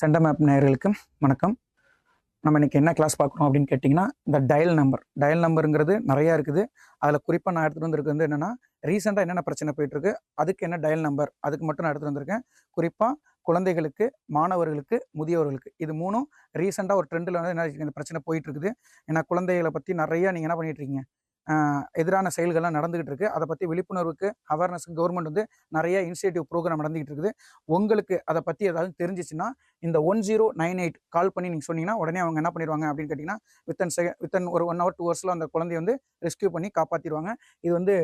Centum app நேயர்களுக்கு வணக்கம். நம்ம இன்னைக்கு என்ன கிளாஸ் பார்க்குறோம் அப்படின்னு கேட்டிங்கன்னா, இந்த டயல் நம்பருங்கிறது நிறையா இருக்குது. அதில் குறிப்பாக நான் எடுத்துகிட்டு வந்திருக்கு வந்து என்னென்னா, ரீசெண்டாக என்னென்ன பிரச்சனை போயிட்டுருக்கு, அதுக்கு என்ன டயல் நம்பர், அதுக்கு மட்டும் நான் எடுத்துகிட்டு வந்திருக்கேன். குறிப்பாக குழந்தைகளுக்கு, மாணவர்களுக்கு, முதியோர்களுக்கு இது 3ம் ரீசெண்டாக ஒரு ட்ரெண்டில் வந்து என்ன இந்த பிரச்சனை போயிட்டுருக்குது. ஏன்னா குழந்தைகளை பற்றி நிறையா நீங்கள் என்ன பண்ணிட்டுருக்கீங்க, எதிரான செயல்கள்லாம் நடந்துகிட்டு இருக்கு. அதை பற்றி விழிப்புணர்வுக்கு அவேர்னஸ்க்கு கவர்மெண்ட் வந்து நிறைய இனிஷியேட்டிவ் ப்ரோக்ராம் நடந்துகிட்டு இருக்குது. உங்களுக்கு அதை பற்றி ஏதாவது தெரிஞ்சிச்சுன்னா இந்த 1098 கால் பண்ணி நீங்கள் சொன்னீங்கன்னா உடனே அவங்க என்ன பண்ணிடுவாங்க அப்படின்னு கேட்டிங்கன்னா, வித்தின் ஒரு 1 hour 2 hours அந்த குழந்தைய வந்து ரெஸ்கியூ பண்ணி காப்பாற்றிடுவாங்க. இது வந்து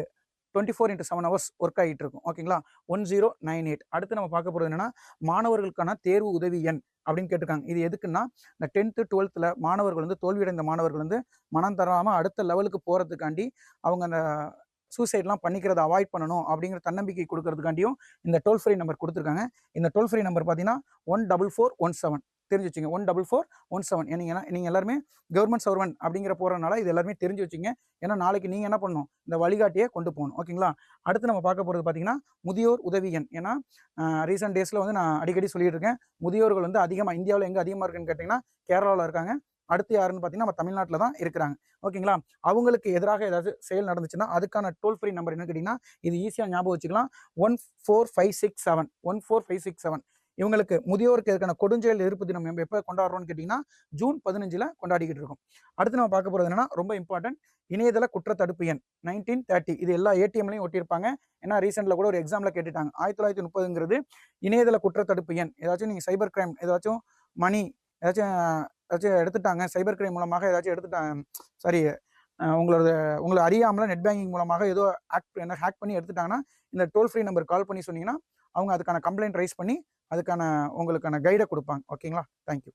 24x7 hours ஒர்க் ஆகிட்டு இருக்கும். ஓகேங்களா? 1098. அடுத்து நம்ம பார்க்க போகிறது என்னன்னா, மாணவர்களுக்கான தேர்வு உதவி எண் அப்படின்னு கேட்டிருக்காங்க. இது எதுக்குன்னா, இந்த 10th 12th மாணவர்கள் வந்து தோல்வியடைந்த மாணவர்கள் வந்து மனம் தராமல் அடுத்த லெவலுக்கு போகிறதுக்காண்டி அவங்க அந்த சூசைட்லாம் பண்ணிக்கிறத அவாய்ட் பண்ணணும் அப்படிங்கிற தன்னம்பிக்கை கொடுக்கறதுக்காண்டியும் இந்த டோல் ஃப்ரீ நம்பர் கொடுத்துருக்காங்க. இந்த டோல் ஃப்ரீ நம்பர் பார்த்தீங்கன்னா 14417 தெரிஞ்சு வச்சுங்க. 14417. நீங்கள் எல்லாருமே கவர்மெண்ட் சர்வன்ட் அப்படிங்கிற போகிறனால இது எல்லாருமே தெரிஞ்சு வச்சுங்க. ஏன்னா நாளைக்கு நீங்கள் என்ன பண்ணணும், இந்த வழிகாட்டியை கொண்டு போகணும். ஓகேங்களா? அடுத்து நம்ம பார்க்க போகிறது பார்த்தீங்கன்னா முதியோர் உதவி எண். ஏன்னா ரீசெண்ட் டேஸில் வந்து நான் அடிக்கடி சொல்லிட்டு இருக்கேன், முதியோர்கள் வந்து அதிகமாக இந்தியாவில் எங்கே அதிகமாக இருக்குன்னு கேட்டிங்கன்னா கேரளாவில் இருக்காங்க. அடுத்து யாருன்னு பார்த்தீங்கன்னா நம்ம தமிழ்நாட்டில் தான் இருக்கிறாங்க. ஓகேங்களா? அவங்களுக்கு எதிராக ஏதாவது செயல் நடந்துச்சுன்னா அதுக்கான டோல் ஃப்ரீ நம்பர் என்ன கேட்டிங்கன்னா, இது ஈஸியாக ஞாபகம் வச்சுக்கலாம். 14567 14567. இவங்களுக்கு முதியோருக்கு எதுக்கான கொடுஞ்செயல் எதிர்ப்பு தினம் நம்ம எப்போ கொண்டாடுறோம்னு கேட்டிங்கன்னா ஜூன் 15 கொண்டாடிக்கிட்டு இருக்கோம். அடுத்து நம்ம பார்க்க போகிறது என்னன்னா, ரொம்ப இம்பார்ட்டன்ட், இணையதள குற்ற தடுப்பு எண் 1930. இது எல்லா ஏடிஎம்லையும் ஒட்டியிருப்பாங்க. ஏன்னா ரீசெண்டில் கூட ஒரு எக்ஸாமில் கேட்டுட்டாங்க. 1930ங்கிறது இணையதள குற்ற தடுப்பு எண். ஏதாச்சும் நீங்கள் சைபர் கிரைம் ஏதாச்சும் மணி ஏதாச்சும் எடுத்துட்டாங்க, சைபர் கிரைம் மூலமாக ஏதாச்சும் எடுத்துட்டாங்க, சாரி உங்களை அறியாமல் நெட் பேங்கிங் மூலமாக ஏதோ ஹேக் பண்ணி எடுத்துட்டாங்கன்னா இந்த டோல் ஃப்ரீ நம்பர் கால் பண்ணி சொன்னீங்கன்னா அவங்க அதுக்கான கம்ப்ளைண்ட் ரைஸ் பண்ணி அதுக்கான உங்களுக்கான கைடை கொடுப்பாங்க. ஓகேங்களா? தேங்க்யூ.